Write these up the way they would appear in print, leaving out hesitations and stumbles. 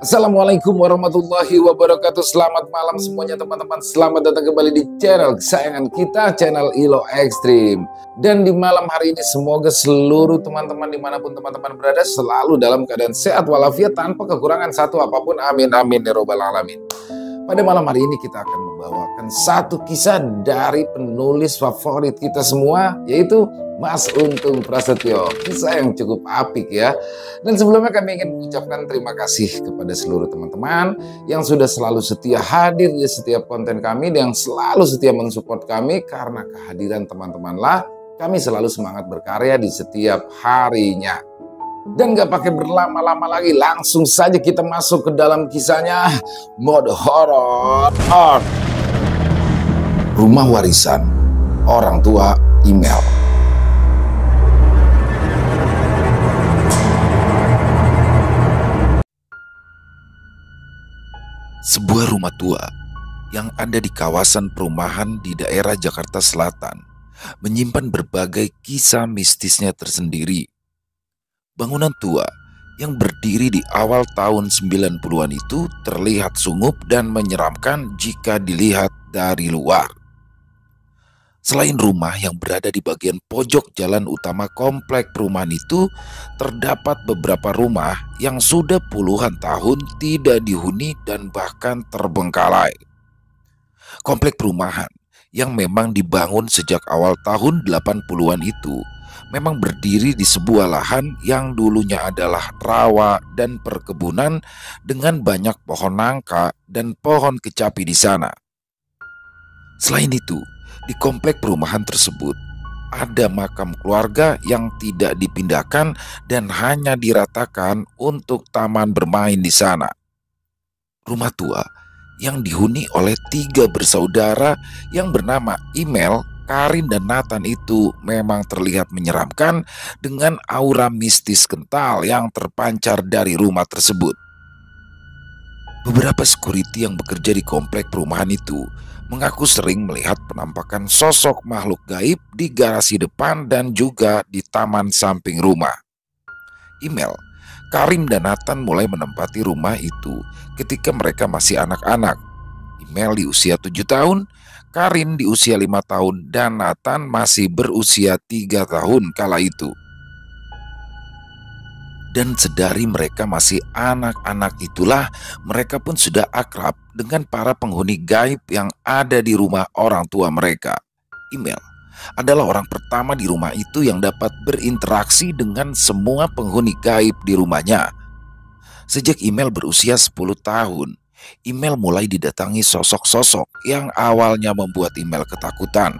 Assalamualaikum warahmatullahi wabarakatuh. Selamat malam semuanya teman-teman. Selamat datang kembali di channel kesayangan kita, channel Ilo Ekstrim. Dan di malam hari ini semoga seluruh teman-teman dimanapun teman-teman berada selalu dalam keadaan sehat walafiat tanpa kekurangan satu apapun. Amin amin ya robbal alamin. Pada malam hari ini kita akan membawakan satu kisah dari penulis favorit kita semua, yaitu Mas Untung Prasetyo. Kisah yang cukup apik ya. Dan sebelumnya kami ingin mengucapkan terima kasih kepada seluruh teman-teman yang sudah selalu setia hadir di setiap konten kami, yang selalu setia mensupport kami. Karena kehadiran teman-temanlah kami selalu semangat berkarya di setiap harinya. Dan gak pakai berlama-lama lagi, langsung saja kita masuk ke dalam kisahnya. Mode horor art. Rumah warisan orang tua email. Sebuah rumah tua yang ada di kawasan perumahan di daerah Jakarta Selatan menyimpan berbagai kisah mistisnya tersendiri. Bangunan tua yang berdiri di awal tahun 90-an itu terlihat sungguh dan menyeramkan jika dilihat dari luar. Selain rumah yang berada di bagian pojok jalan utama komplek perumahan itu, terdapat beberapa rumah yang sudah puluhan tahun tidak dihuni dan bahkan terbengkalai. Komplek perumahan yang memang dibangun sejak awal tahun 80-an itu memang berdiri di sebuah lahan yang dulunya adalah rawa dan perkebunan dengan banyak pohon nangka dan pohon kecapi di sana. Selain itu, di komplek perumahan tersebut ada makam keluarga yang tidak dipindahkan dan hanya diratakan untuk taman bermain di sana. Rumah tua yang dihuni oleh 3 bersaudara yang bernama Email, Karin, dan Nathan itu memang terlihat menyeramkan dengan aura mistis kental yang terpancar dari rumah tersebut. Beberapa security yang bekerja di komplek perumahan itu mengaku sering melihat penampakan sosok makhluk gaib di garasi depan dan juga di taman samping rumah. Email, Karim, dan Nathan mulai menempati rumah itu ketika mereka masih anak-anak. Email di usia 7 tahun, Karin di usia 5 tahun, dan Nathan masih berusia 3 tahun kala itu. Dan sedari mereka masih anak-anak itulah mereka pun sudah akrab dengan para penghuni gaib yang ada di rumah orang tua mereka. Email adalah orang pertama di rumah itu yang dapat berinteraksi dengan semua penghuni gaib di rumahnya. Sejak Email berusia 10 tahun, Email mulai didatangi sosok-sosok yang awalnya membuat Email ketakutan.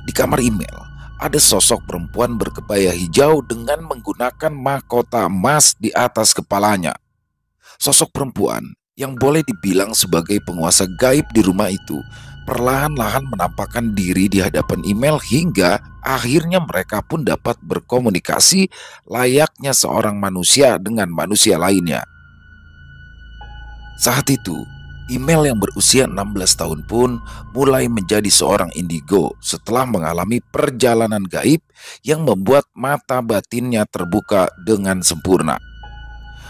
Di kamar Email ada sosok perempuan berkebaya hijau dengan menggunakan mahkota emas di atas kepalanya. Sosok perempuan yang boleh dibilang sebagai penguasa gaib di rumah itu perlahan-lahan menampakkan diri di hadapan Email hingga akhirnya mereka pun dapat berkomunikasi layaknya seorang manusia dengan manusia lainnya. Saat itu, Email yang berusia 16 tahun pun mulai menjadi seorang indigo setelah mengalami perjalanan gaib yang membuat mata batinnya terbuka dengan sempurna.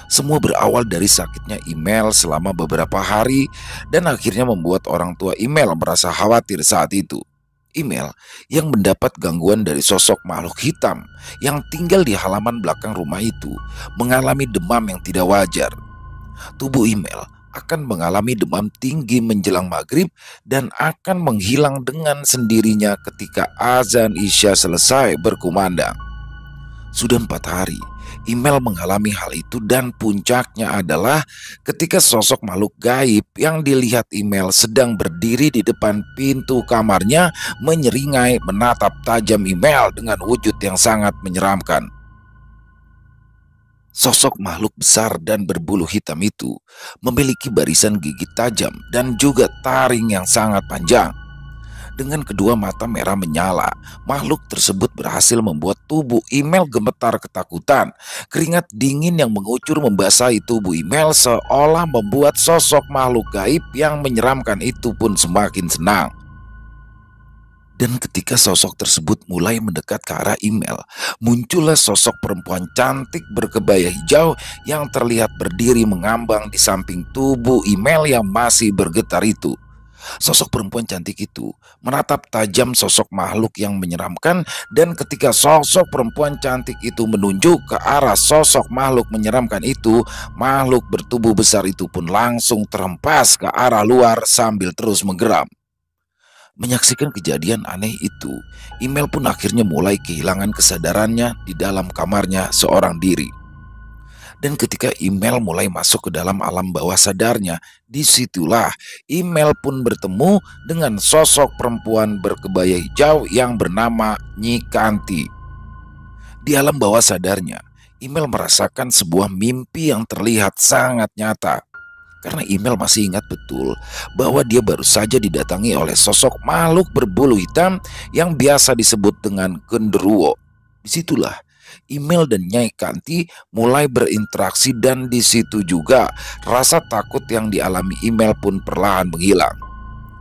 Semua berawal dari sakitnya Email selama beberapa hari dan akhirnya membuat orang tua Email merasa khawatir saat itu. Email yang mendapat gangguan dari sosok makhluk hitam yang tinggal di halaman belakang rumah itu mengalami demam yang tidak wajar. Tubuh Email akan mengalami demam tinggi menjelang maghrib dan akan menghilang dengan sendirinya ketika azan Isya selesai berkumandang. Sudah 4 hari Email mengalami hal itu dan puncaknya adalah ketika sosok makhluk gaib yang dilihat Email sedang berdiri di depan pintu kamarnya menyeringai menatap tajam Email dengan wujud yang sangat menyeramkan. Sosok makhluk besar dan berbulu hitam itu memiliki barisan gigi tajam dan juga taring yang sangat panjang. Dengan kedua mata merah menyala, makhluk tersebut berhasil membuat tubuh Email gemetar ketakutan. Keringat dingin yang mengucur membasahi tubuh Email seolah membuat sosok makhluk gaib yang menyeramkan itu pun semakin senang. Dan ketika sosok tersebut mulai mendekat ke arah email, muncullah sosok perempuan cantik berkebaya hijau yang terlihat berdiri mengambang di samping tubuh email yang masih bergetar itu. Sosok perempuan cantik itu menatap tajam sosok makhluk yang menyeramkan, dan ketika sosok perempuan cantik itu menunjuk ke arah sosok makhluk menyeramkan itu, makhluk bertubuh besar itu pun langsung terhempas ke arah luar sambil terus menggeram. Menyaksikan kejadian aneh itu, email pun akhirnya mulai kehilangan kesadarannya di dalam kamarnya seorang diri. Dan ketika email mulai masuk ke dalam alam bawah sadarnya, disitulah email pun bertemu dengan sosok perempuan berkebaya hijau yang bernama Nyi Kanti. Di alam bawah sadarnya, email merasakan sebuah mimpi yang terlihat sangat nyata. Karena email masih ingat betul bahwa dia baru saja didatangi oleh sosok makhluk berbulu hitam yang biasa disebut dengan genderuwo. Disitulah email dan Nyai Kanti mulai berinteraksi, dan di situ juga rasa takut yang dialami email pun perlahan menghilang.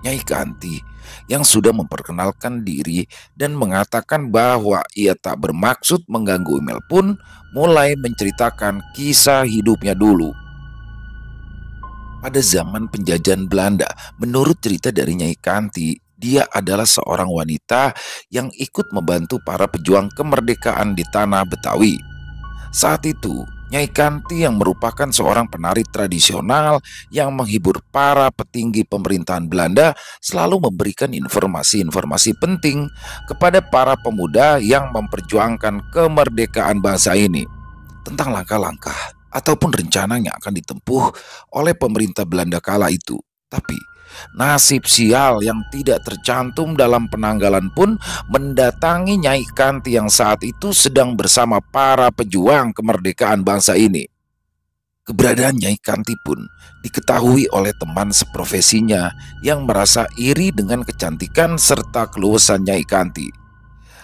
Nyai Kanti yang sudah memperkenalkan diri dan mengatakan bahwa ia tak bermaksud mengganggu email pun mulai menceritakan kisah hidupnya dulu. Pada zaman penjajahan Belanda, menurut cerita dari Nyai Kanti, dia adalah seorang wanita yang ikut membantu para pejuang kemerdekaan di tanah Betawi. Saat itu, Nyai Kanti yang merupakan seorang penari tradisional yang menghibur para petinggi pemerintahan Belanda selalu memberikan informasi-informasi penting kepada para pemuda yang memperjuangkan kemerdekaan bangsa ini tentang langkah-langkah ataupun rencana yang akan ditempuh oleh pemerintah Belanda kala itu. Tapi nasib sial yang tidak tercantum dalam penanggalan pun mendatangi Nyai Kanti yang saat itu sedang bersama para pejuang kemerdekaan bangsa ini. Keberadaan Nyai Kanti pun diketahui oleh teman seprofesinya yang merasa iri dengan kecantikan serta keluasan Nyai Kanti.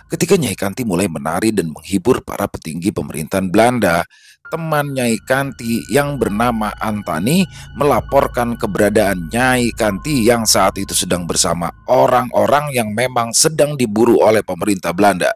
Ketika Nyai Kanti mulai menari dan menghibur para petinggi pemerintahan Belanda, teman Nyai Kanti yang bernama Antani melaporkan keberadaan Nyai Kanti yang saat itu sedang bersama orang-orang yang memang sedang diburu oleh pemerintah Belanda.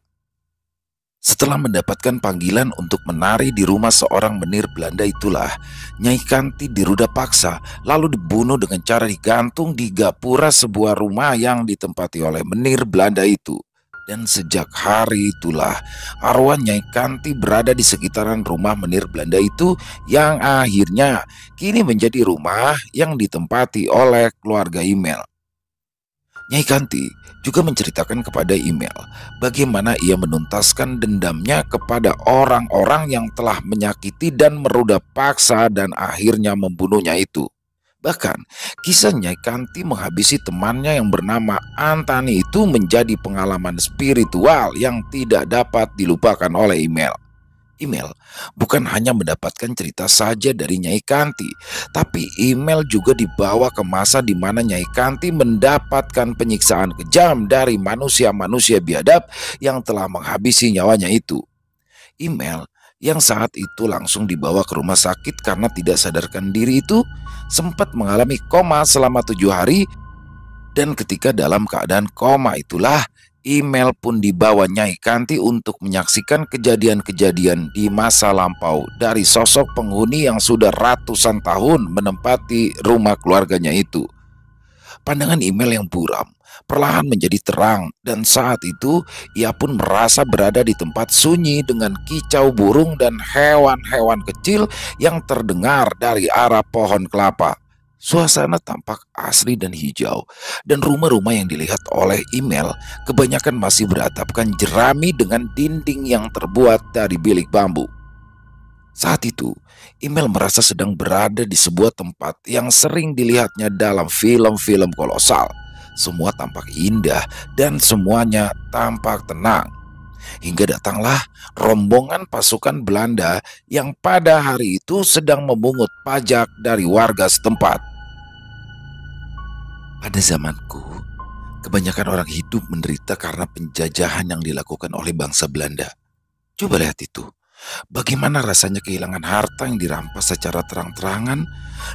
Setelah mendapatkan panggilan untuk menari di rumah seorang menir Belanda itulah, Nyai Kanti diruda paksa lalu dibunuh dengan cara digantung di gapura sebuah rumah yang ditempati oleh menir Belanda itu. Dan sejak hari itulah arwah Nyai Kanti berada di sekitaran rumah menir Belanda itu, yang akhirnya kini menjadi rumah yang ditempati oleh keluarga email. Nyai Kanti juga menceritakan kepada email bagaimana ia menuntaskan dendamnya kepada orang-orang yang telah menyakiti dan meruda paksa dan akhirnya membunuhnya itu. Bahkan, kisah Nyai Kanti menghabisi temannya yang bernama Antani itu menjadi pengalaman spiritual yang tidak dapat dilupakan oleh email. Email bukan hanya mendapatkan cerita saja dari Nyai Kanti, tapi email juga dibawa ke masa di mana Nyai Kanti mendapatkan penyiksaan kejam dari manusia-manusia biadab yang telah menghabisi nyawanya itu. Email yang saat itu langsung dibawa ke rumah sakit karena tidak sadarkan diri itu sempat mengalami koma selama 7 hari, dan ketika dalam keadaan koma itulah email pun dibawa Nyai Kanti untuk menyaksikan kejadian-kejadian di masa lampau dari sosok penghuni yang sudah ratusan tahun menempati rumah keluarganya itu. Pandangan email yang buram perlahan menjadi terang, dan saat itu ia pun merasa berada di tempat sunyi dengan kicau burung dan hewan-hewan kecil yang terdengar dari arah pohon kelapa. Suasana tampak asri dan hijau, dan rumah-rumah yang dilihat oleh email kebanyakan masih beratapkan jerami dengan dinding yang terbuat dari bilik bambu. Saat itu, email merasa sedang berada di sebuah tempat yang sering dilihatnya dalam film-film kolosal. Semua tampak indah dan semuanya tampak tenang. Hingga datanglah rombongan pasukan Belanda yang pada hari itu sedang memungut pajak dari warga setempat. Pada zamanku, kebanyakan orang hidup menderita karena penjajahan yang dilakukan oleh bangsa Belanda. Coba lihat itu. Bagaimana rasanya kehilangan harta yang dirampas secara terang-terangan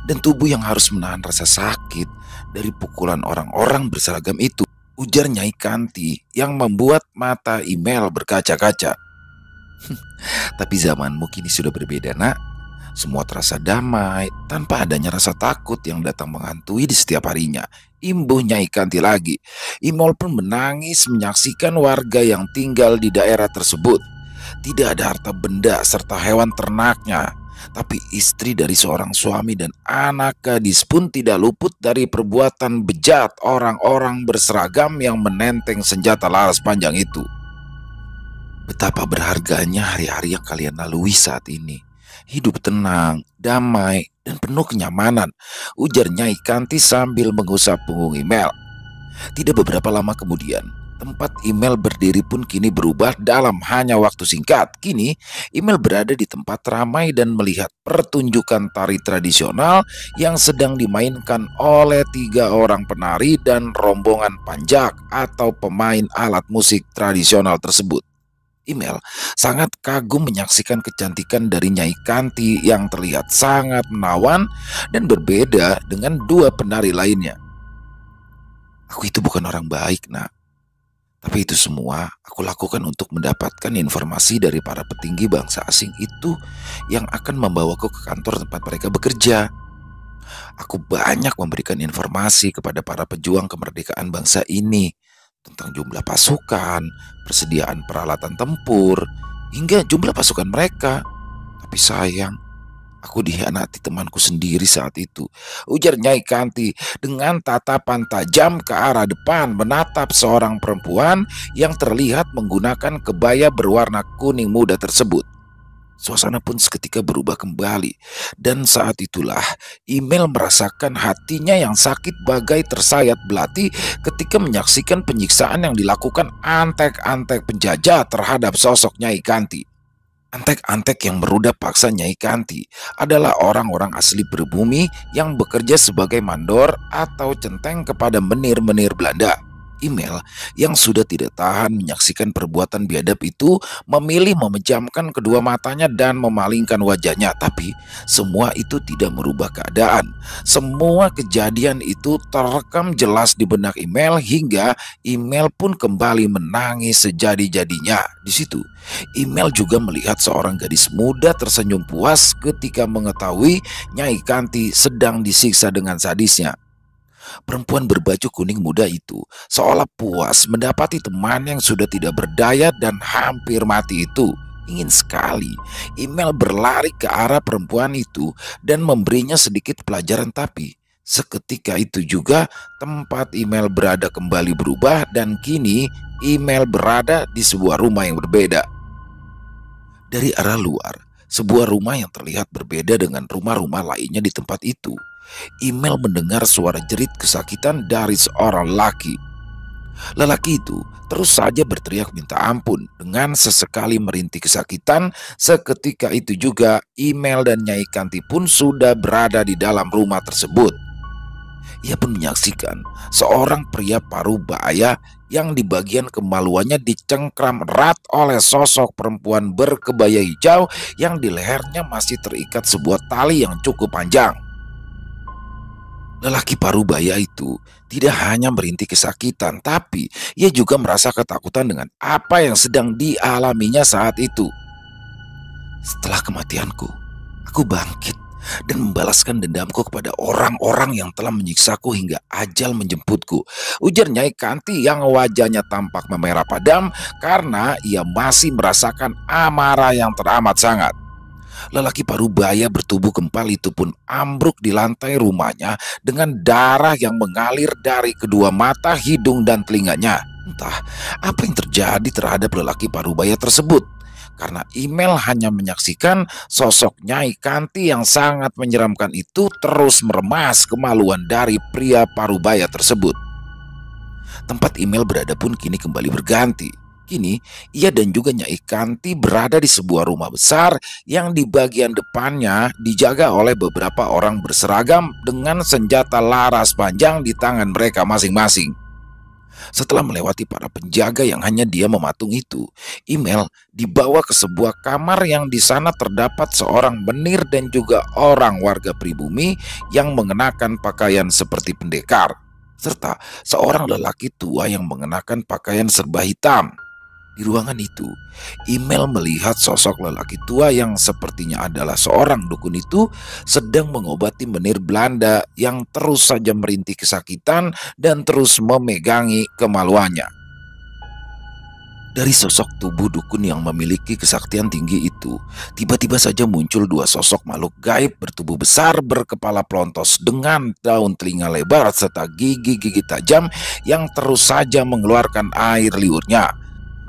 dan tubuh yang harus menahan rasa sakit dari pukulan orang-orang berseragam itu. ujar Nyai Kanti yang membuat mata email berkaca-kaca. Tapi zamanmu kini sudah berbeda, nak. Semua terasa damai tanpa adanya rasa takut yang datang menghantui di setiap harinya. Imbuh Nyai Kanti lagi. Imol pun menangis menyaksikan warga yang tinggal di daerah tersebut. Tidak ada harta benda serta hewan ternaknya. Tapi istri dari seorang suami dan anak gadis pun tidak luput dari perbuatan bejat orang-orang berseragam yang menenteng senjata laras panjang itu. Betapa berharganya hari-hari yang kalian lalui saat ini. Hidup tenang, damai, dan penuh kenyamanan, ujar Nyai Kanti sambil mengusap punggung email. Tidak beberapa lama kemudian, tempat email berdiri pun kini berubah dalam hanya waktu singkat. Kini, email berada di tempat ramai dan melihat pertunjukan tari tradisional yang sedang dimainkan oleh 3 orang penari dan rombongan panjak atau pemain alat musik tradisional tersebut. Email sangat kagum menyaksikan kecantikan dari Nyai Kanti yang terlihat sangat menawan dan berbeda dengan 2 penari lainnya. Aku itu bukan orang baik, nak. Tapi itu semua aku lakukan untuk mendapatkan informasi dari para petinggi bangsa asing itu yang akan membawaku ke kantor tempat mereka bekerja. Aku banyak memberikan informasi kepada para pejuang kemerdekaan bangsa ini tentang jumlah pasukan, persediaan peralatan tempur, hingga jumlah pasukan mereka. Tapi sayang, aku dikhianati temanku sendiri saat itu, ujar Nyai Kanti dengan tatapan tajam ke arah depan menatap seorang perempuan yang terlihat menggunakan kebaya berwarna kuning muda tersebut. Suasana pun seketika berubah kembali, dan saat itulah email merasakan hatinya yang sakit bagai tersayat belati ketika menyaksikan penyiksaan yang dilakukan antek-antek penjajah terhadap sosok Nyai Kanti. Antek-antek yang merudah paksa Nyai Kanti adalah orang-orang asli pribumi yang bekerja sebagai mandor atau centeng kepada menir-menir Belanda. Email yang sudah tidak tahan menyaksikan perbuatan biadab itu memilih memejamkan kedua matanya dan memalingkan wajahnya. Tapi semua itu tidak merubah keadaan. Semua kejadian itu terekam jelas di benak email hingga email pun kembali menangis sejadi-jadinya. Di situ, email juga melihat seorang gadis muda tersenyum puas ketika mengetahui Nyai Kanti sedang disiksa dengan sadisnya. Perempuan berbaju kuning muda itu seolah puas mendapati teman yang sudah tidak berdaya dan hampir mati itu. Ingin sekali email berlari ke arah perempuan itu dan memberinya sedikit pelajaran, tapi seketika itu juga tempat email berada kembali berubah dan kini email berada di sebuah rumah yang berbeda. Dari arah luar, sebuah rumah yang terlihat berbeda dengan rumah-rumah lainnya di tempat itu. Email mendengar suara jerit kesakitan dari seorang laki. Lelaki itu terus saja berteriak minta ampun dengan sesekali merintih kesakitan. Seketika itu juga email dan Nyai Kanti pun sudah berada di dalam rumah tersebut. Ia pun menyaksikan seorang pria parubaya yang di bagian kemaluannya dicengkram erat oleh sosok perempuan berkebaya hijau yang di lehernya masih terikat sebuah tali yang cukup panjang. Lelaki parubaya itu tidak hanya merintih kesakitan, tapi ia juga merasa ketakutan dengan apa yang sedang dialaminya saat itu. Setelah kematianku, aku bangkit dan membalaskan dendamku kepada orang-orang yang telah menyiksaku hingga ajal menjemputku, ujar Nyai Kanti yang wajahnya tampak memerah padam karena ia masih merasakan amarah yang teramat sangat. Lelaki parubaya bertubuh gempal itu pun ambruk di lantai rumahnya dengan darah yang mengalir dari kedua mata, hidung, dan telinganya. Entah apa yang terjadi terhadap lelaki parubaya tersebut, karena email hanya menyaksikan sosok Nyai Kanti yang sangat menyeramkan itu terus meremas kemaluan dari pria parubaya tersebut. Tempat email berada pun kini kembali berganti. Kini, ia dan juga Nyai Kanti berada di sebuah rumah besar yang di bagian depannya dijaga oleh beberapa orang berseragam dengan senjata laras panjang di tangan mereka masing-masing. Setelah melewati para penjaga yang hanya dia mematung itu, email dibawa ke sebuah kamar yang di sana terdapat seorang menir dan juga orang warga pribumi yang mengenakan pakaian seperti pendekar. serta seorang lelaki tua yang mengenakan pakaian serba hitam. Di ruangan itu, Imel melihat sosok lelaki tua yang sepertinya adalah seorang dukun itu sedang mengobati menir Belanda yang terus saja merintih kesakitan dan terus memegangi kemaluannya. Dari sosok tubuh dukun yang memiliki kesaktian tinggi itu, tiba-tiba saja muncul dua sosok makhluk gaib bertubuh besar berkepala pelontos dengan daun telinga lebar serta gigi-gigi tajam yang terus saja mengeluarkan air liurnya.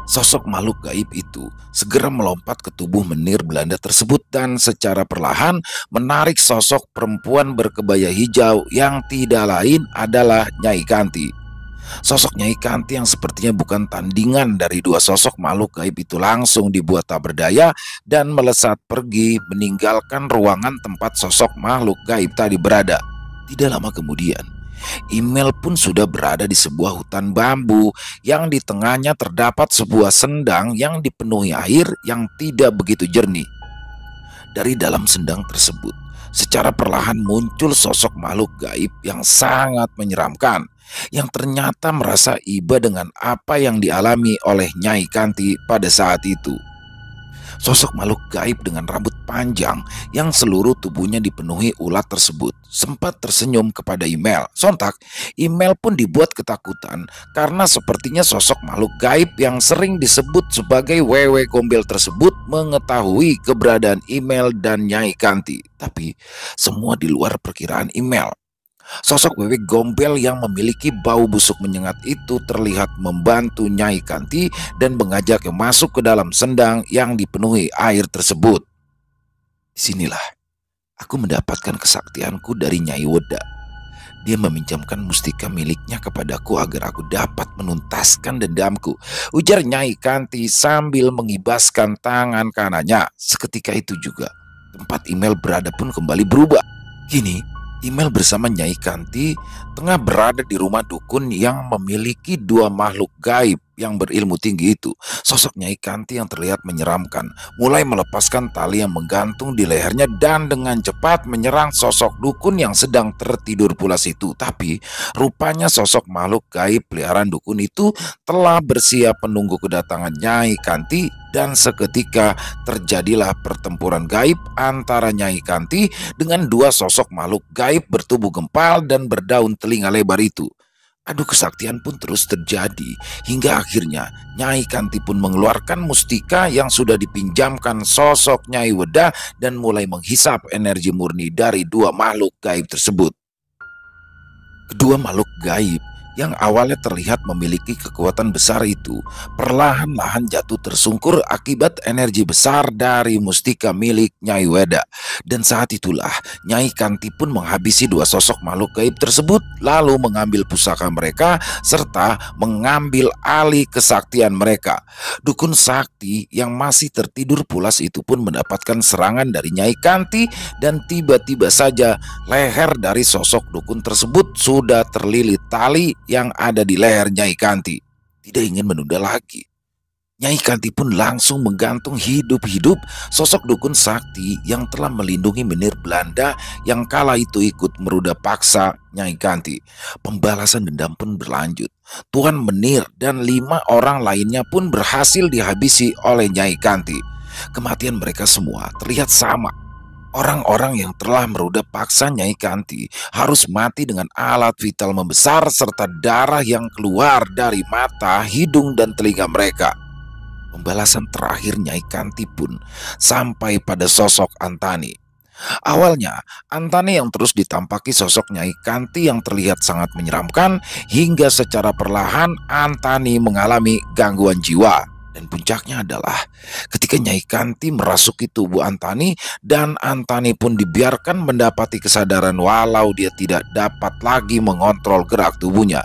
Sosok makhluk gaib itu segera melompat ke tubuh menir Belanda tersebut dan secara perlahan menarik sosok perempuan berkebaya hijau yang tidak lain adalah Nyai Kanti. Sosok Nyai Kanti yang sepertinya bukan tandingan dari dua sosok makhluk gaib itu langsung dibuat tak berdaya dan melesat pergi meninggalkan ruangan tempat sosok makhluk gaib tadi berada. Tidak lama kemudian, Imel pun sudah berada di sebuah hutan bambu yang di tengahnya terdapat sebuah sendang yang dipenuhi air yang tidak begitu jernih. Dari dalam sendang tersebut, secara perlahan muncul sosok makhluk gaib yang sangat menyeramkan, yang ternyata merasa iba dengan apa yang dialami oleh Nyai Kanti pada saat itu. Sosok makhluk gaib dengan rambut panjang yang seluruh tubuhnya dipenuhi ulat tersebut sempat tersenyum kepada Imel. Sontak, Imel pun dibuat ketakutan karena sepertinya sosok makhluk gaib yang sering disebut sebagai Wewe Gombel tersebut mengetahui keberadaan Imel dan Nyai Kanti. Tapi semua di luar perkiraan Imel. Sosok Wewe Gombel yang memiliki bau busuk menyengat itu terlihat membantu Nyai Kanti dan mengajaknya masuk ke dalam sendang yang dipenuhi air tersebut. Disinilah aku mendapatkan kesaktianku dari Nyai Weda. Dia meminjamkan mustika miliknya kepadaku agar aku dapat menuntaskan dendamku, ujar Nyai Kanti sambil mengibaskan tangan kanannya. Seketika itu juga tempat Imel berada pun kembali berubah. Kini Imel bersama Nyai Kanti tengah berada di rumah dukun yang memiliki dua makhluk gaib yang berilmu tinggi itu. Sosok Nyai Kanti yang terlihat menyeramkan mulai melepaskan tali yang menggantung di lehernya dan dengan cepat menyerang sosok dukun yang sedang tertidur pulas itu. Tapi rupanya sosok makhluk gaib peliharaan dukun itu telah bersiap menunggu kedatangan Nyai Kanti dan seketika terjadilah pertempuran gaib antara Nyai Kanti dengan dua sosok makhluk gaib bertubuh gempal dan berdaun telinga lebar itu. Adu kesaktian pun terus terjadi hingga akhirnya Nyai Kanti pun mengeluarkan mustika yang sudah dipinjamkan sosok Nyai Weda dan mulai menghisap energi murni dari dua makhluk gaib tersebut. Kedua makhluk gaib yang awalnya terlihat memiliki kekuatan besar itu perlahan-lahan jatuh tersungkur akibat energi besar dari mustika milik Nyai Weda. Dan saat itulah Nyai Kanti pun menghabisi dua sosok makhluk gaib tersebut, lalu mengambil pusaka mereka serta mengambil alih kesaktian mereka. Dukun sakti yang masih tertidur pulas itu pun mendapatkan serangan dari Nyai Kanti dan tiba-tiba saja leher dari sosok dukun tersebut sudah terlilit tali yang ada di leher Nyai Kanti. Tidak ingin menunda lagi, Nyai Kanti pun langsung menggantung hidup-hidup sosok dukun sakti yang telah melindungi menir Belanda yang kala itu ikut meruda paksa Nyai Kanti. Pembalasan dendam pun berlanjut. Tuan Menir dan 5 orang lainnya pun berhasil dihabisi oleh Nyai Kanti. Kematian mereka semua terlihat sama. Orang-orang yang telah meruda paksa Nyai Kanti harus mati dengan alat vital membesar serta darah yang keluar dari mata, hidung, dan telinga mereka. Pembalasan terakhir Nyai Kanti pun sampai pada sosok Antani. Awalnya, Antani yang terus ditampaki sosok Nyai Kanti yang terlihat sangat menyeramkan hingga secara perlahan Antani mengalami gangguan jiwa. Dan puncaknya adalah ketika Nyai Kanti merasuki tubuh Antani dan Antani pun dibiarkan mendapati kesadaran walau dia tidak dapat lagi mengontrol gerak tubuhnya.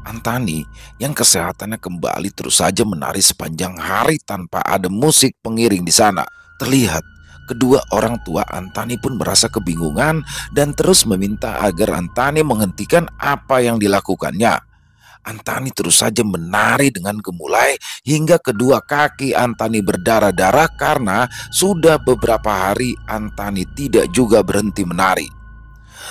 Antani yang kesehatannya kembali terus saja menari sepanjang hari tanpa ada musik pengiring di sana. Terlihat kedua orang tua Antani pun merasa kebingungan dan terus meminta agar Antani menghentikan apa yang dilakukannya. Antani terus saja menari dengan gemulai hingga kedua kaki Antani berdarah-darah karena sudah beberapa hari Antani tidak juga berhenti menari.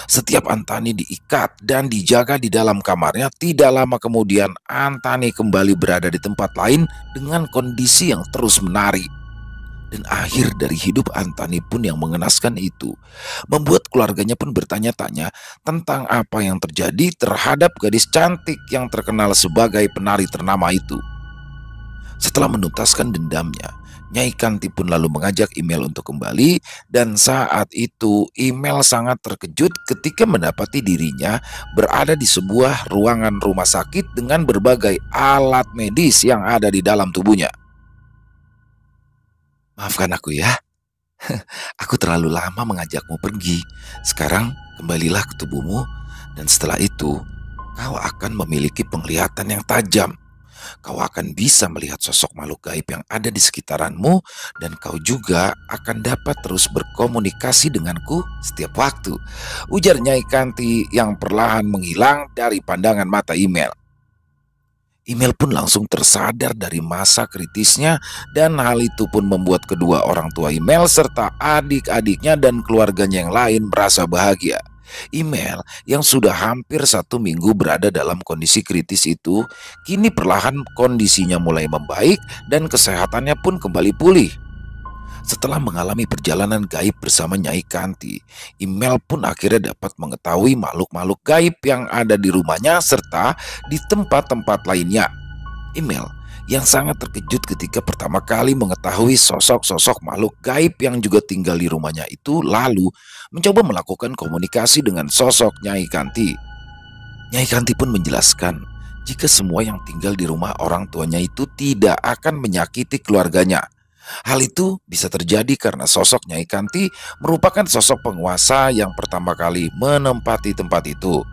Setiap Antani diikat dan dijaga di dalam kamarnya, tidak lama kemudian Antani kembali berada di tempat lain dengan kondisi yang terus menari. Dan akhir dari hidup Antani pun yang mengenaskan itu membuat keluarganya pun bertanya-tanya tentang apa yang terjadi terhadap gadis cantik yang terkenal sebagai penari ternama itu. Setelah menuntaskan dendamnya, Nyai Kanti pun lalu mengajak Email untuk kembali, dan saat itu Email sangat terkejut ketika mendapati dirinya berada di sebuah ruangan rumah sakit dengan berbagai alat medis yang ada di dalam tubuhnya. Maafkan aku ya, aku terlalu lama mengajakmu pergi. Sekarang kembalilah ke tubuhmu, dan setelah itu kau akan memiliki penglihatan yang tajam. Kau akan bisa melihat sosok makhluk gaib yang ada di sekitaranmu, dan kau juga akan dapat terus berkomunikasi denganku setiap waktu, ujar Nyai Kanti yang perlahan menghilang dari pandangan mata Email. Email pun langsung tersadar dari masa kritisnya, dan hal itu pun membuat kedua orang tua Email serta adik-adiknya dan keluarganya yang lain merasa bahagia. Email yang sudah hampir 1 minggu berada dalam kondisi kritis itu, kini perlahan kondisinya mulai membaik dan kesehatannya pun kembali pulih. Setelah mengalami perjalanan gaib bersama Nyai Kanti, Email pun akhirnya dapat mengetahui makhluk-makhluk gaib yang ada di rumahnya serta di tempat-tempat lainnya. Email yang sangat terkejut ketika pertama kali mengetahui sosok-sosok makhluk gaib yang juga tinggal di rumahnya itu, lalu mencoba melakukan komunikasi dengan sosok Nyai Kanti. Nyai Kanti pun menjelaskan jika semua yang tinggal di rumah orang tuanya itu tidak akan menyakiti keluarganya. Hal itu bisa terjadi karena sosok Nyai Kanti merupakan sosok penguasa yang pertama kali menempati tempat itu.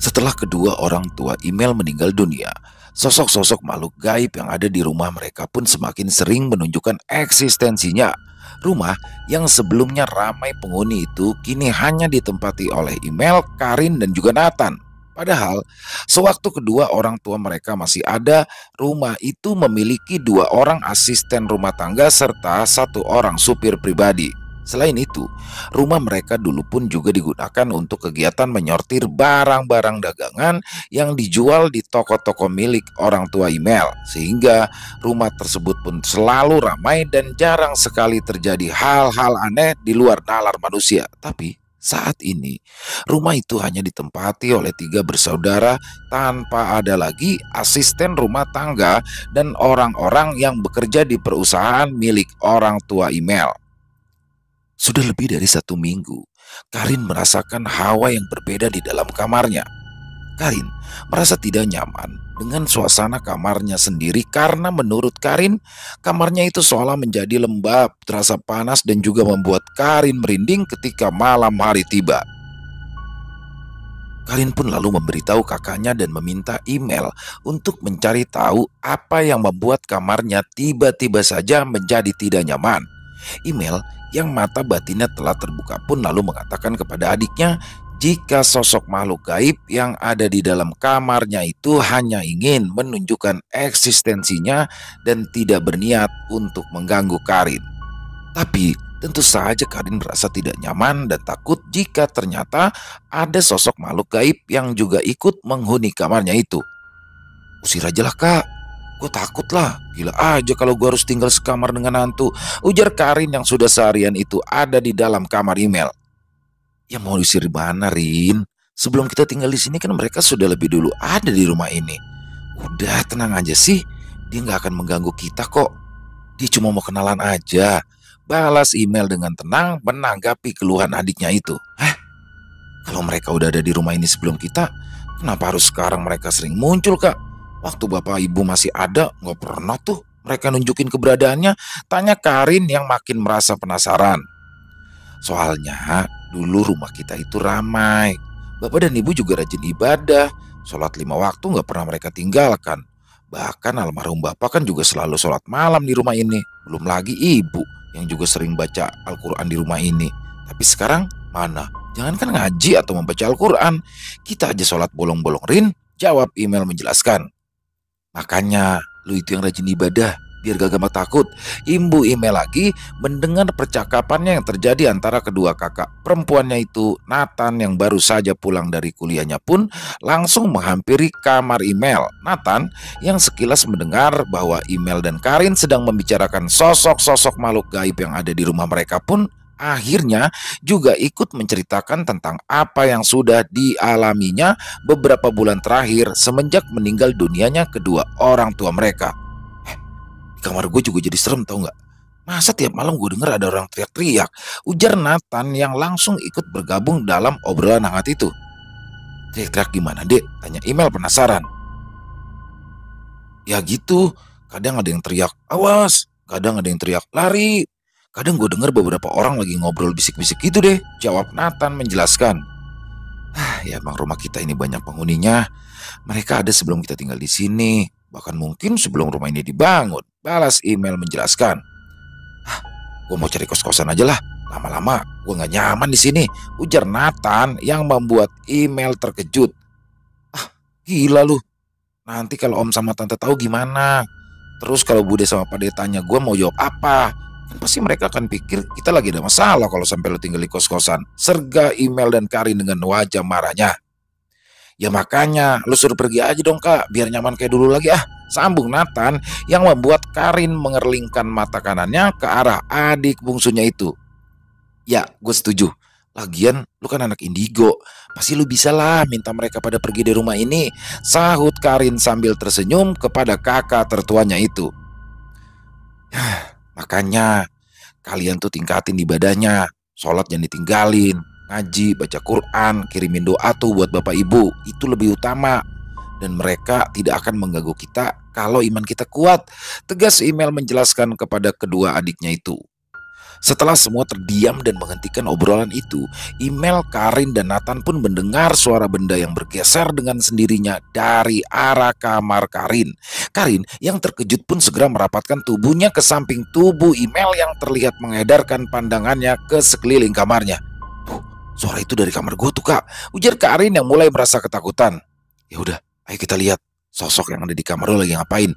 Setelah kedua orang tua Email meninggal dunia, sosok-sosok makhluk gaib yang ada di rumah mereka pun semakin sering menunjukkan eksistensinya. Rumah yang sebelumnya ramai penghuni itu kini hanya ditempati oleh Email, Karin, dan juga Nathan. Padahal, sewaktu kedua orang tua mereka masih ada, rumah itu memiliki 2 orang asisten rumah tangga serta 1 orang supir pribadi. Selain itu, rumah mereka dulu pun juga digunakan untuk kegiatan menyortir barang-barang dagangan yang dijual di toko-toko milik orang tua Email, sehingga rumah tersebut pun selalu ramai dan jarang sekali terjadi hal-hal aneh di luar nalar manusia. Tapi saat ini, rumah itu hanya ditempati oleh 3 bersaudara tanpa ada lagi asisten rumah tangga dan orang-orang yang bekerja di perusahaan milik orang tua Email. Sudah lebih dari 1 minggu, Karin merasakan hawa yang berbeda di dalam kamarnya. Karin merasa tidak nyaman dengan suasana kamarnya sendiri karena menurut Karin, kamarnya itu seolah menjadi lembab, terasa panas dan juga membuat Karin merinding ketika malam hari tiba. Karin pun lalu memberitahu kakaknya dan meminta Email untuk mencari tahu apa yang membuat kamarnya tiba-tiba saja menjadi tidak nyaman. Email yang mata batinnya telah terbuka pun lalu mengatakan kepada adiknya jika sosok makhluk gaib yang ada di dalam kamarnya itu hanya ingin menunjukkan eksistensinya dan tidak berniat untuk mengganggu Karin. Tapi tentu saja Karin merasa tidak nyaman dan takut jika ternyata ada sosok makhluk gaib yang juga ikut menghuni kamarnya itu. Usir aja lah kak, gue takut lah, gila aja kalau gue harus tinggal sekamar dengan hantu, ujar Karin yang sudah seharian itu ada di dalam kamar Email. Ya mau diusir di mana, Rin? Sebelum kita tinggal di sini kan mereka sudah lebih dulu ada di rumah ini. Udah tenang aja sih, dia nggak akan mengganggu kita kok. Dia cuma mau kenalan aja. Balas Email dengan tenang menanggapi keluhan adiknya itu. Kalau mereka udah ada di rumah ini sebelum kita, kenapa harus sekarang mereka sering muncul kak? Waktu bapak ibu masih ada, nggak pernah tuh mereka nunjukin keberadaannya, tanya Karin yang makin merasa penasaran. Soalnya dulu rumah kita itu ramai. Bapak dan ibu juga rajin ibadah. Sholat 5 waktu nggak pernah mereka tinggalkan. Bahkan almarhum bapak kan juga selalu sholat malam di rumah ini. Belum lagi ibu yang juga sering baca Al-Quran di rumah ini. Tapi sekarang mana? Jangankan ngaji atau membaca Al-Quran, kita aja sholat bolong-bolong, Rin, jawab Email menjelaskan. Makanya lu itu yang rajin ibadah, Biar gak gampang takut, Ibu email lagi mendengar percakapannya yang terjadi antara kedua kakak perempuannya itu. Nathan yang baru saja pulang dari kuliahnya pun langsung menghampiri kamar email. Nathan yang sekilas mendengar bahwa email dan Karin sedang membicarakan sosok-sosok makhluk gaib yang ada di rumah mereka pun akhirnya juga ikut menceritakan tentang apa yang sudah dialaminya beberapa bulan terakhir semenjak meninggal dunianya kedua orang tua mereka. Kamar gue juga jadi serem tau nggak? Masa tiap malam gue denger ada orang teriak-teriak? Ujar Nathan yang langsung ikut bergabung dalam obrolan hangat itu. Teriak-teriak gimana dek? Tanya email penasaran. Ya gitu, kadang ada yang teriak awas, kadang ada yang teriak lari. Kadang gue denger beberapa orang lagi ngobrol bisik-bisik gitu deh, jawab Nathan menjelaskan. Ya emang rumah kita ini banyak penghuninya. Mereka ada sebelum kita tinggal di sini, bahkan mungkin sebelum rumah ini dibangun. Balas email menjelaskan. Gue mau cari kos-kosan aja lah. Lama-lama gue nggak nyaman di sini. Ujar Nathan yang membuat email terkejut. Gila lu. Nanti kalau om sama tante tahu gimana? Terus kalau Bude sama Pade tanya gue mau jawab apa? Kan pasti mereka akan pikir kita lagi ada masalah kalau sampai lu tinggal di kos-kosan. Serga email dan Karin dengan wajah marahnya. Ya makanya lu suruh pergi aja dong kak, biar nyaman kayak dulu lagi sambung Nathan yang membuat Karin mengerlingkan mata kanannya ke arah adik bungsunya itu. Ya gue setuju, lagian lu kan anak indigo, pasti lu bisa lah minta mereka pada pergi dari rumah ini, sahut Karin sambil tersenyum kepada kakak tertuanya itu. Makanya kalian tuh tingkatin ibadahnya, sholat jangan ditinggalin, ngaji, baca Quran, kirimin doa tuh buat bapak ibu, itu lebih utama. Dan mereka tidak akan mengganggu kita kalau iman kita kuat, tegas email menjelaskan kepada kedua adiknya itu. Setelah semua terdiam dan menghentikan obrolan itu, email Karin dan Nathan pun mendengar suara benda yang bergeser dengan sendirinya dari arah kamar Karin. Karin yang terkejut pun segera merapatkan tubuhnya ke samping tubuh email yang terlihat mengedarkan pandangannya ke sekeliling kamarnya. Suara itu dari kamar gue tuh kak, ujar Karin yang mulai merasa ketakutan. Ya udah, ayo kita lihat sosok yang ada di kamar lo lagi ngapain.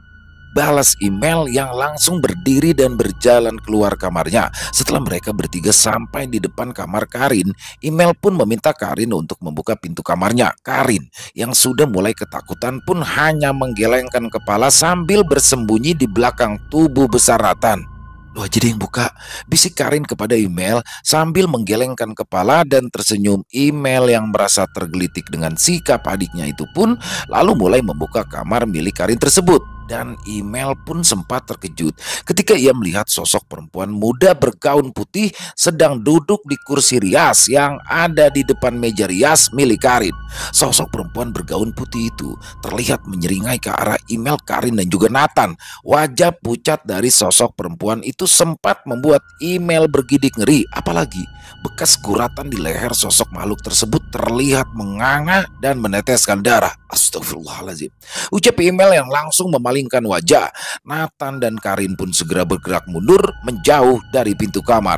Balas email yang langsung berdiri dan berjalan keluar kamarnya. Setelah mereka bertiga sampai di depan kamar Karin, email pun meminta Karin untuk membuka pintu kamarnya. Karin yang sudah mulai ketakutan pun hanya menggelengkan kepala sambil bersembunyi di belakang tubuh besar Nathan. Lu aja deh yang buka, bisik Karin kepada email sambil menggelengkan kepala dan tersenyum. Email yang merasa tergelitik dengan sikap adiknya itu pun lalu mulai membuka kamar milik Karin tersebut. Dan email pun sempat terkejut ketika ia melihat sosok perempuan muda bergaun putih sedang duduk di kursi rias yang ada di depan meja rias milik Karin. Sosok perempuan bergaun putih itu terlihat menyeringai ke arah email Karin dan juga Nathan. Wajah pucat dari sosok perempuan itu sempat membuat email bergidik ngeri. Apalagi bekas guratan di leher sosok makhluk tersebut terlihat menganga dan meneteskan darah. Astagfirullahaladzim, ucap email yang langsung memalingkan wajah. Nathan dan Karin pun segera bergerak mundur menjauh dari pintu kamar.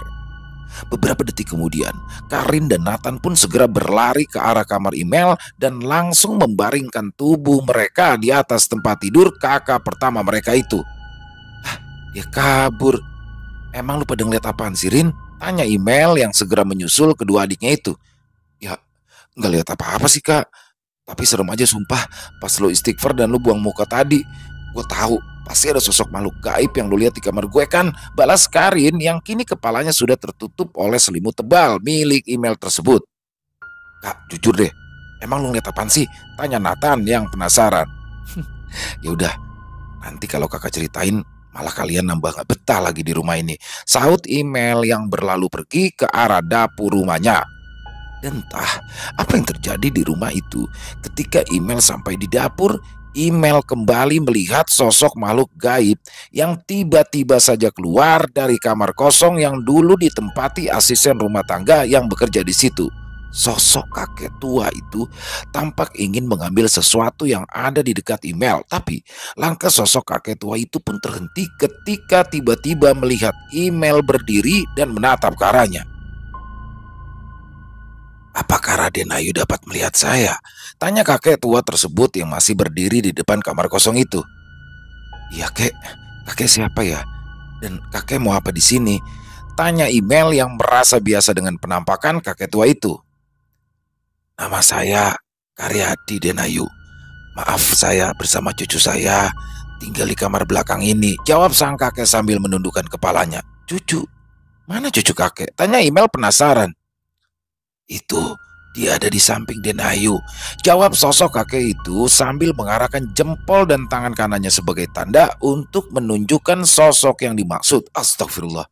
Beberapa detik kemudian, Karin dan Nathan pun segera berlari ke arah kamar email dan langsung membaringkan tubuh mereka di atas tempat tidur kakak pertama mereka itu. Dia kabur. Emang lu pada ngeliat apaan sih Rin? Tanya email yang segera menyusul kedua adiknya itu. Ya nggak lihat apa-apa sih kak, tapi serem aja sumpah. Pas lu istighfar dan lu buang muka tadi, gue tahu pasti ada sosok makhluk gaib yang lu lihat di kamar gue kan. Balas Karin yang kini kepalanya sudah tertutup oleh selimut tebal milik email tersebut. Kak jujur deh, emang lu ngeliat apaan sih? Tanya Nathan yang penasaran. Ya udah, nanti kalau kakak ceritain malah kalian nambah gak betah lagi di rumah ini, sahut email yang berlalu pergi ke arah dapur rumahnya. Dan entah apa yang terjadi di rumah itu. Ketika email sampai di dapur, email kembali melihat sosok makhluk gaib yang tiba-tiba saja keluar dari kamar kosong yang dulu ditempati asisten rumah tangga yang bekerja di situ. Sosok kakek tua itu tampak ingin mengambil sesuatu yang ada di dekat email. Tapi langkah sosok kakek tua itu pun terhenti ketika tiba-tiba melihat email berdiri dan menatap ke arahnya. Apakah Raden Ayu dapat melihat saya? Tanya kakek tua tersebut yang masih berdiri di depan kamar kosong itu. Iya kek, Kakek siapa ya? Dan kakek mau apa di sini? Tanya email yang merasa biasa dengan penampakan kakek tua itu. Nama saya Karyadi Denayu. Maaf, saya bersama cucu saya tinggal di kamar belakang ini, jawab sang kakek sambil menundukkan kepalanya. Cucu? Mana cucu kakek? Tanya email penasaran. Itu, dia ada di samping Denayu, jawab sosok kakek itu sambil mengarahkan jempol dan tangan kanannya sebagai tanda untuk menunjukkan sosok yang dimaksud. Astagfirullah.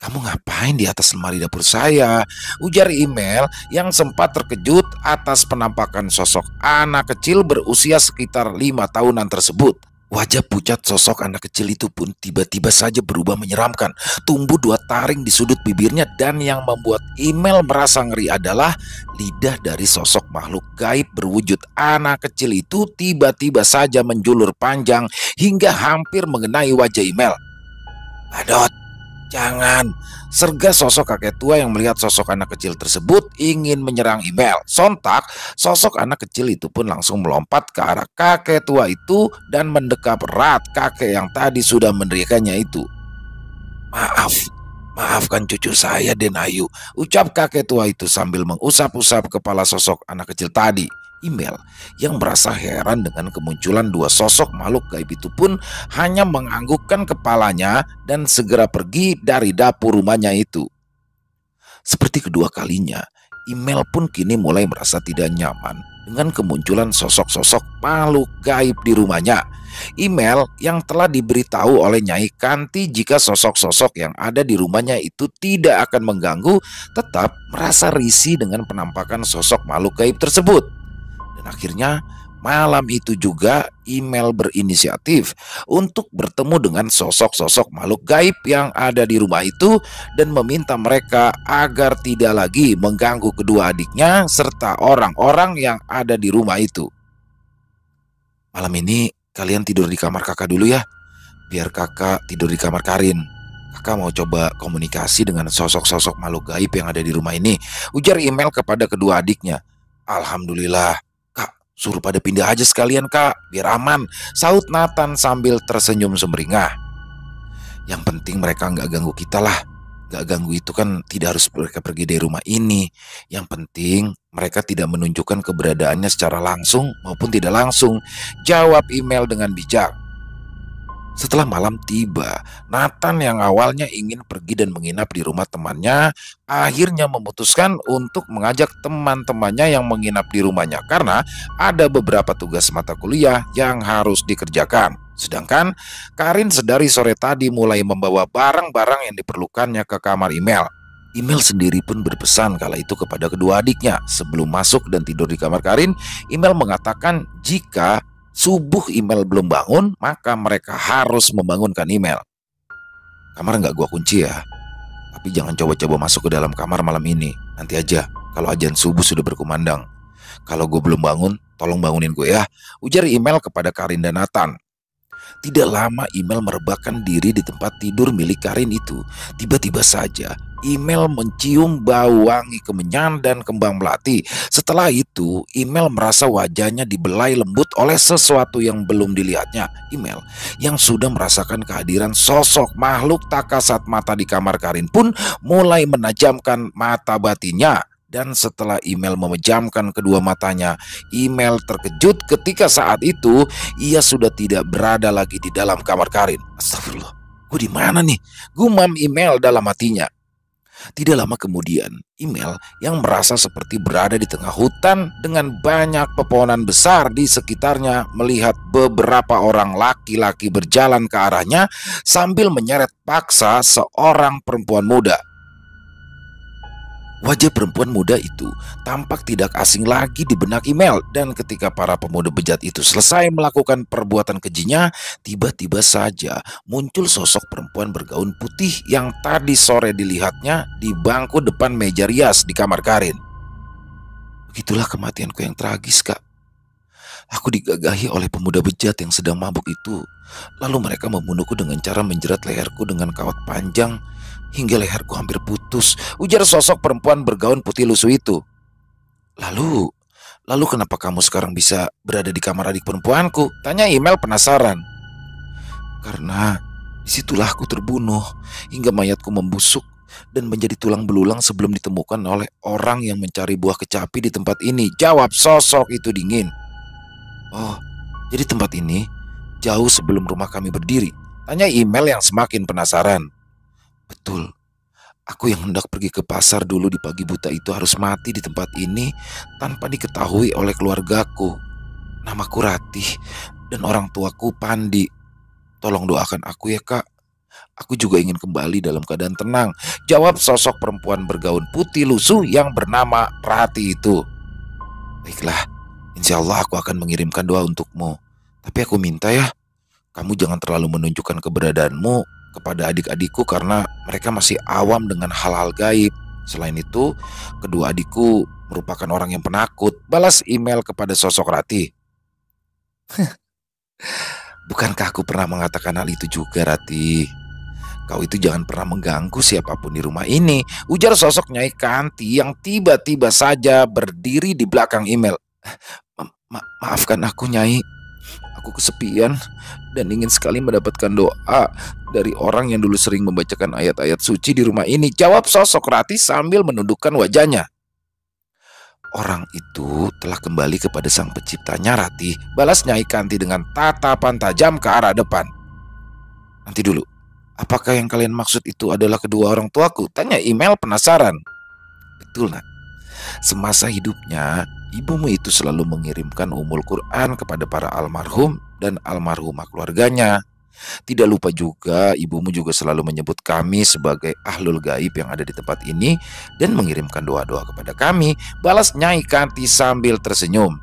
Kamu ngapain di atas lemari dapur saya? Ujar email yang sempat terkejut atas penampakan sosok anak kecil berusia sekitar 5 tahunan tersebut. Wajah pucat sosok anak kecil itu pun tiba-tiba saja berubah menyeramkan. Tumbuh 2 taring di sudut bibirnya, dan yang membuat email merasa ngeri adalah lidah dari sosok makhluk gaib berwujud anak kecil itu tiba-tiba saja menjulur panjang hingga hampir mengenai wajah email. Adot, jangan, serga sosok kakek tua yang melihat sosok anak kecil tersebut ingin menyerang email. Sontak, sosok anak kecil itu pun langsung melompat ke arah kakek tua itu dan mendekap erat kakek yang tadi sudah meneriakannya itu. Maaf, maafkan cucu saya Denayu, ucap kakek tua itu sambil mengusap-usap kepala sosok anak kecil tadi. Email yang merasa heran dengan kemunculan 2 sosok makhluk gaib itu pun hanya menganggukkan kepalanya dan segera pergi dari dapur rumahnya itu. Seperti kedua kalinya, email pun kini mulai merasa tidak nyaman dengan kemunculan sosok-sosok makhluk gaib di rumahnya. Email yang telah diberitahu oleh Nyai Kanti jika sosok-sosok yang ada di rumahnya itu tidak akan mengganggu, tetap merasa risih dengan penampakan sosok makhluk gaib tersebut. Dan akhirnya malam itu juga email berinisiatif untuk bertemu dengan sosok-sosok makhluk gaib yang ada di rumah itu dan meminta mereka agar tidak lagi mengganggu kedua adiknya serta orang-orang yang ada di rumah itu. Malam ini kalian tidur di kamar kakak dulu ya, biar kakak tidur di kamar Karin. Kakak mau coba komunikasi dengan sosok-sosok makhluk gaib yang ada di rumah ini, ujar email kepada kedua adiknya. Alhamdulillah, suruh pada pindah aja sekalian kak, biar aman, saut Nathan sambil tersenyum sumringah. Yang penting mereka nggak ganggu kita lah. Nggak ganggu itu kan tidak harus mereka pergi dari rumah ini. Yang penting mereka tidak menunjukkan keberadaannya secara langsung maupun tidak langsung, jawab email dengan bijak. Setelah malam tiba, Nathan yang awalnya ingin pergi dan menginap di rumah temannya akhirnya memutuskan untuk mengajak teman-temannya yang menginap di rumahnya karena ada beberapa tugas mata kuliah yang harus dikerjakan. Sedangkan Karin sedari sore tadi mulai membawa barang-barang yang diperlukannya ke kamar email. Email sendiri pun berpesan kala itu kepada kedua adiknya. Sebelum masuk dan tidur di kamar Karin, email mengatakan jika subuh email belum bangun, maka mereka harus membangunkan email. Kamar nggak gua kunci ya, tapi jangan coba-coba masuk ke dalam kamar malam ini. Nanti aja kalau azan subuh sudah berkumandang. Kalau gue belum bangun, tolong bangunin gue ya, ujar email kepada Karin dan Nathan. Tidak lama email merebahkan diri di tempat tidur milik Karin itu. Tiba-tiba saja email mencium bau wangi kemenyan dan kembang melati. Setelah itu email merasa wajahnya dibelai lembut oleh sesuatu yang belum dilihatnya. Email yang sudah merasakan kehadiran sosok makhluk tak kasat mata di kamar Karin pun mulai menajamkan mata batinnya. Dan setelah email memejamkan kedua matanya, email terkejut ketika saat itu ia sudah tidak berada lagi di dalam kamar Karin. Astagfirullah, gue di mana nih? Gumam email dalam hatinya. Tidak lama kemudian, email yang merasa seperti berada di tengah hutan dengan banyak pepohonan besar di sekitarnya melihat beberapa orang laki-laki berjalan ke arahnya sambil menyeret paksa seorang perempuan muda. Wajah perempuan muda itu tampak tidak asing lagi di benak email, dan ketika para pemuda bejat itu selesai melakukan perbuatan kejinya, tiba-tiba saja muncul sosok perempuan bergaun putih yang tadi sore dilihatnya di bangku depan meja rias di kamar Karin. Begitulah kematianku yang tragis, Kak. Aku digagahi oleh pemuda bejat yang sedang mabuk itu. Lalu mereka membunuhku dengan cara menjerat leherku dengan kawat panjang hingga leherku hampir putus, ujar sosok perempuan bergaun putih lusuh itu. Lalu kenapa kamu sekarang bisa berada di kamar adik perempuanku? Tanya email penasaran. Disitulah aku terbunuh hingga mayatku membusuk dan menjadi tulang belulang sebelum ditemukan oleh orang yang mencari buah kecapi di tempat ini. Jawab sosok itu dingin. Oh, jadi tempat ini jauh sebelum rumah kami berdiri. Tanya email yang semakin penasaran. Betul, aku yang hendak pergi ke pasar dulu di pagi buta itu harus mati di tempat ini tanpa diketahui oleh keluargaku. Namaku Ratih dan orang tuaku Pandi. Tolong doakan aku ya kak. Aku juga ingin kembali dalam keadaan tenang. Jawab sosok perempuan bergaun putih lusuh yang bernama Rati itu. Baiklah, insya Allah aku akan mengirimkan doa untukmu. Tapi aku minta ya, kamu jangan terlalu menunjukkan keberadaanmu kepada adik-adikku karena mereka masih awam dengan hal-hal gaib. Selain itu, kedua adikku merupakan orang yang penakut. Balas email kepada sosok Rati. Bukankah aku pernah mengatakan hal itu juga, Rati? Kau itu jangan pernah mengganggu siapapun di rumah ini, ujar sosok Nyai Kanti yang tiba-tiba saja berdiri di belakang email. Maafkan aku, Nyai. Aku kesepian dan ingin sekali mendapatkan doa dari orang yang dulu sering membacakan ayat-ayat suci di rumah ini. Jawab sosok Rati sambil menundukkan wajahnya. Orang itu telah kembali kepada sang penciptanya, Rati. Balas Nyai Kanti dengan tatapan tajam ke arah depan. Nanti dulu, apakah yang kalian maksud itu adalah kedua orang tuaku? Tanya email penasaran. Betul nak, semasa hidupnya ibumu itu selalu mengirimkan umul Quran kepada para almarhum dan almarhumah keluarganya. Tidak lupa juga ibumu juga selalu menyebut kami sebagai ahlul gaib yang ada di tempat ini dan mengirimkan doa-doa kepada kami. Balas Nyai Kanti sambil tersenyum.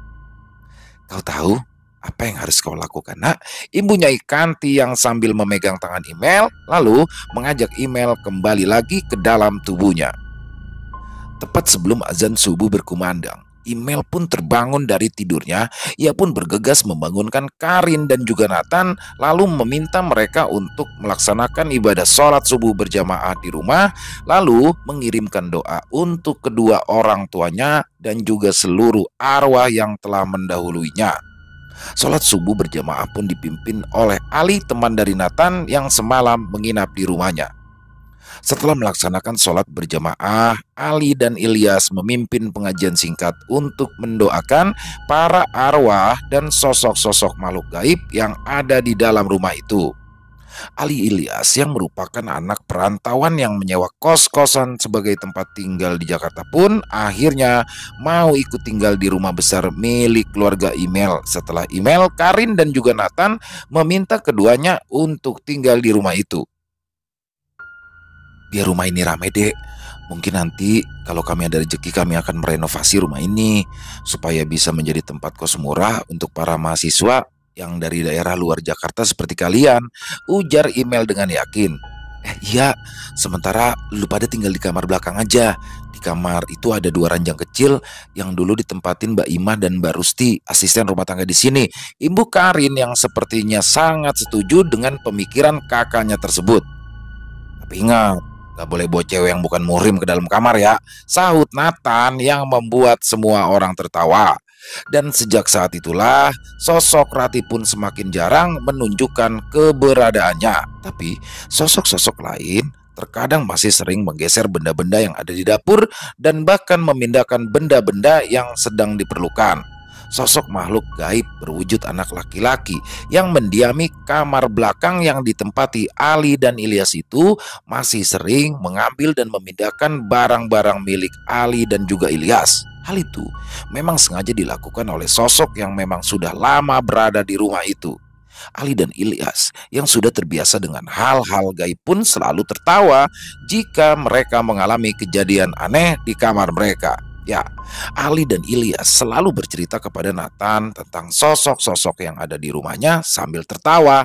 Kau tahu apa yang harus kau lakukan nak? Ibu Nyai Kanti yang sambil memegang tangan email lalu mengajak email kembali lagi ke dalam tubuhnya. Tepat sebelum azan subuh berkumandang, email pun terbangun dari tidurnya. Ia pun bergegas membangunkan Karin dan juga Nathan, lalu meminta mereka untuk melaksanakan ibadah sholat subuh berjamaah di rumah, lalu mengirimkan doa untuk kedua orang tuanya dan juga seluruh arwah yang telah mendahuluinya. Sholat subuh berjamaah pun dipimpin oleh Ali, teman dari Nathan yang semalam menginap di rumahnya. Setelah melaksanakan sholat berjamaah, Ali dan Ilyas memimpin pengajian singkat untuk mendoakan para arwah dan sosok-sosok makhluk gaib yang ada di dalam rumah itu. Ali Ilyas yang merupakan anak perantauan yang menyewa kos-kosan sebagai tempat tinggal di Jakarta pun akhirnya mau ikut tinggal di rumah besar milik keluarga Email. Setelah Email, Karin dan juga Nathan meminta keduanya untuk tinggal di rumah itu. Biar rumah ini rame dek. Mungkin nanti kalau kami ada rezeki kami akan merenovasi rumah ini supaya bisa menjadi tempat kos murah untuk para mahasiswa yang dari daerah luar Jakarta seperti kalian, ujar Email dengan yakin. Iya, sementara lu pada tinggal di kamar belakang aja. Di kamar itu ada 2 ranjang kecil yang dulu ditempatin Mbak Imah dan Mbak Rusti, asisten rumah tangga di sini. Ibu Karin yang sepertinya sangat setuju dengan pemikiran kakaknya tersebut. Tapi ingat, gak boleh bawa cewek yang bukan muhrim ke dalam kamar ya, sahut Nathan yang membuat semua orang tertawa. Dan sejak saat itulah sosok Rati pun semakin jarang menunjukkan keberadaannya. Tapi sosok-sosok lain terkadang masih sering menggeser benda-benda yang ada di dapur dan bahkan memindahkan benda-benda yang sedang diperlukan. Sosok makhluk gaib berwujud anak laki-laki yang mendiami kamar belakang yang ditempati Ali dan Ilyas itu masih sering mengambil dan memindahkan barang-barang milik Ali dan juga Ilyas. Hal itu memang sengaja dilakukan oleh sosok yang memang sudah lama berada di rumah itu. Ali dan Ilyas yang sudah terbiasa dengan hal-hal gaib pun selalu tertawa jika mereka mengalami kejadian aneh di kamar mereka. Ya, Ali dan Ilyas selalu bercerita kepada Nathan tentang sosok-sosok yang ada di rumahnya sambil tertawa.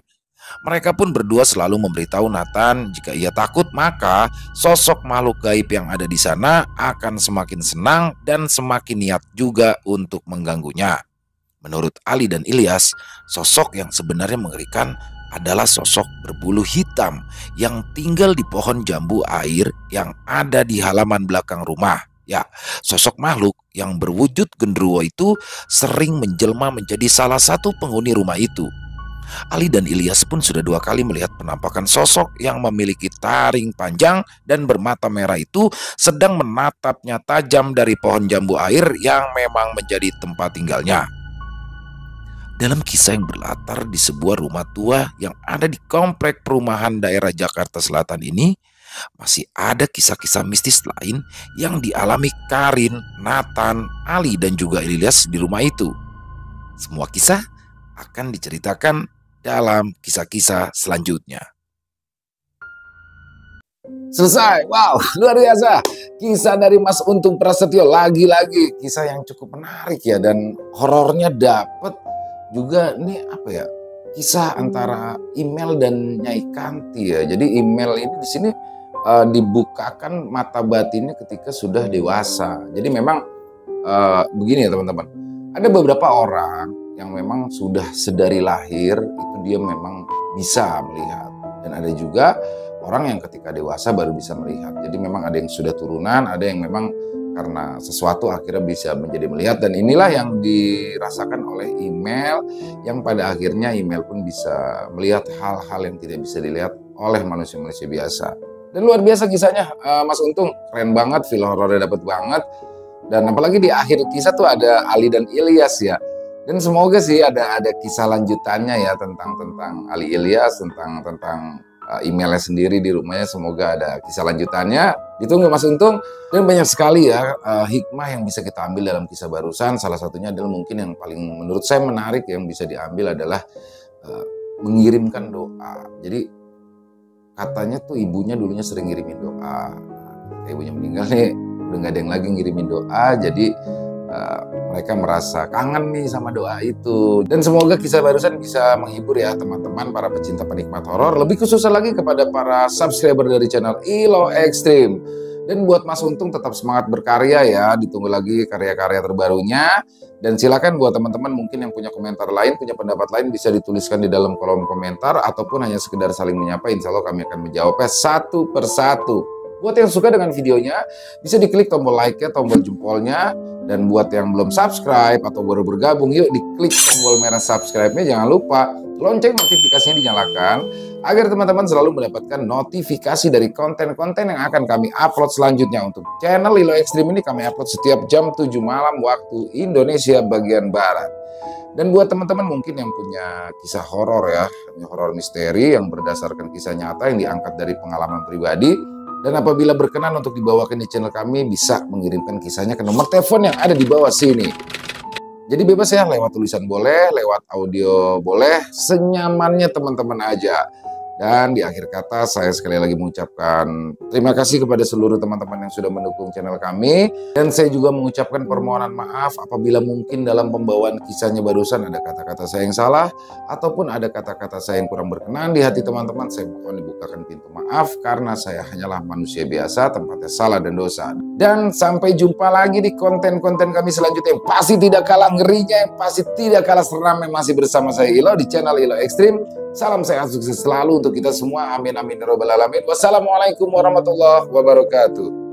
Mereka pun berdua selalu memberitahu Nathan jika ia takut maka sosok makhluk gaib yang ada di sana akan semakin senang dan semakin niat juga untuk mengganggunya. Menurut Ali dan Ilyas, sosok yang sebenarnya mengerikan adalah sosok berbulu hitam yang tinggal di pohon jambu air yang ada di halaman belakang rumah. Ya, sosok makhluk yang berwujud genderuwo itu sering menjelma menjadi salah satu penghuni rumah itu. Ali dan Ilyas pun sudah 2 kali melihat penampakan sosok yang memiliki taring panjang dan bermata merah itu sedang menatapnya tajam dari pohon jambu air yang memang menjadi tempat tinggalnya. Dalam kisah yang berlatar di sebuah rumah tua yang ada di komplek perumahan daerah Jakarta Selatan ini, masih ada kisah-kisah mistis lain yang dialami Karin, Nathan, Ali, dan juga Ilyas di rumah itu. Semua kisah akan diceritakan dalam kisah-kisah selanjutnya. Selesai, wow, luar biasa. Kisah dari Mas Untung Prasetyo, lagi-lagi kisah yang cukup menarik ya, dan horornya dapet juga. Ini apa ya, kisah antara email dan Nyai Kanti ya. Jadi email ini di sini dibukakan mata batinnya ketika sudah dewasa. Jadi memang begini ya teman-teman, ada beberapa orang yang memang sudah sedari lahir itu dia memang bisa melihat, dan ada juga orang yang ketika dewasa baru bisa melihat. Jadi memang ada yang sudah turunan, ada yang memang karena sesuatu akhirnya bisa menjadi melihat, dan inilah yang dirasakan oleh email, yang pada akhirnya email pun bisa melihat hal-hal yang tidak bisa dilihat oleh manusia-manusia biasa. Dan luar biasa kisahnya, Mas Untung, keren banget, feel horornya dapet banget. Dan apalagi di akhir kisah tuh ada Ali dan Ilyas ya. Dan semoga sih ada kisah lanjutannya ya tentang Ali Ilyas, tentang emailnya sendiri di rumahnya. Semoga ada kisah lanjutannya. Ditunggu Mas Untung. Dan banyak sekali ya hikmah yang bisa kita ambil dalam kisah barusan. Salah satunya adalah mungkin yang paling menurut saya menarik yang bisa diambil adalah mengirimkan doa. Jadi katanya tuh ibunya dulunya sering ngirimin doa. Ibunya meninggal nih, udah gak ada yang lagi ngirimin doa. Jadi mereka merasa kangen nih sama doa itu. Dan semoga kisah barusan bisa menghibur ya teman-teman para pecinta penikmat horor. Lebih khususnya lagi kepada para subscriber dari channel ILO Extreme. Dan buat Mas Untung tetap semangat berkarya ya. Ditunggu lagi karya-karya terbarunya. Dan silakan buat teman-teman mungkin yang punya komentar lain, punya pendapat lain, bisa dituliskan di dalam kolom komentar. Ataupun hanya sekedar saling menyapa, insya Allah kami akan menjawabnya satu persatu. Buat yang suka dengan videonya, bisa diklik tombol like-nya, tombol jempolnya. Dan buat yang belum subscribe atau baru bergabung, yuk diklik tombol merah subscribe-nya. Jangan lupa lonceng notifikasinya dinyalakan, agar teman-teman selalu mendapatkan notifikasi dari konten-konten yang akan kami upload selanjutnya. Untuk channel ILO Extreme ini kami upload setiap jam 7 malam waktu Indonesia bagian Barat. Dan buat teman-teman mungkin yang punya kisah horor ya, horor misteri yang berdasarkan kisah nyata yang diangkat dari pengalaman pribadi, dan apabila berkenan untuk dibawakan di channel kami, bisa mengirimkan kisahnya ke nomor telepon yang ada di bawah sini. Jadi bebas ya, lewat tulisan boleh, lewat audio boleh, senyamannya teman-teman aja. Dan di akhir kata saya sekali lagi mengucapkan terima kasih kepada seluruh teman-teman yang sudah mendukung channel kami. Dan saya juga mengucapkan permohonan maaf apabila mungkin dalam pembawaan kisahnya barusan ada kata-kata saya yang salah, ataupun ada kata-kata saya yang kurang berkenan di hati teman-teman. Saya mohon dibukakan pintu maaf, karena saya hanyalah manusia biasa, tempatnya salah dan dosa. Dan sampai jumpa lagi di konten-konten kami selanjutnya yang pasti tidak kalah ngerinya, yang pasti tidak kalah seram, yang masih bersama saya ILO di channel ILO Extreme. Salam sehat sukses selalu untuk kita semua. Amin amin ya rabbal alamin. Wassalamualaikum warahmatullahi wabarakatuh.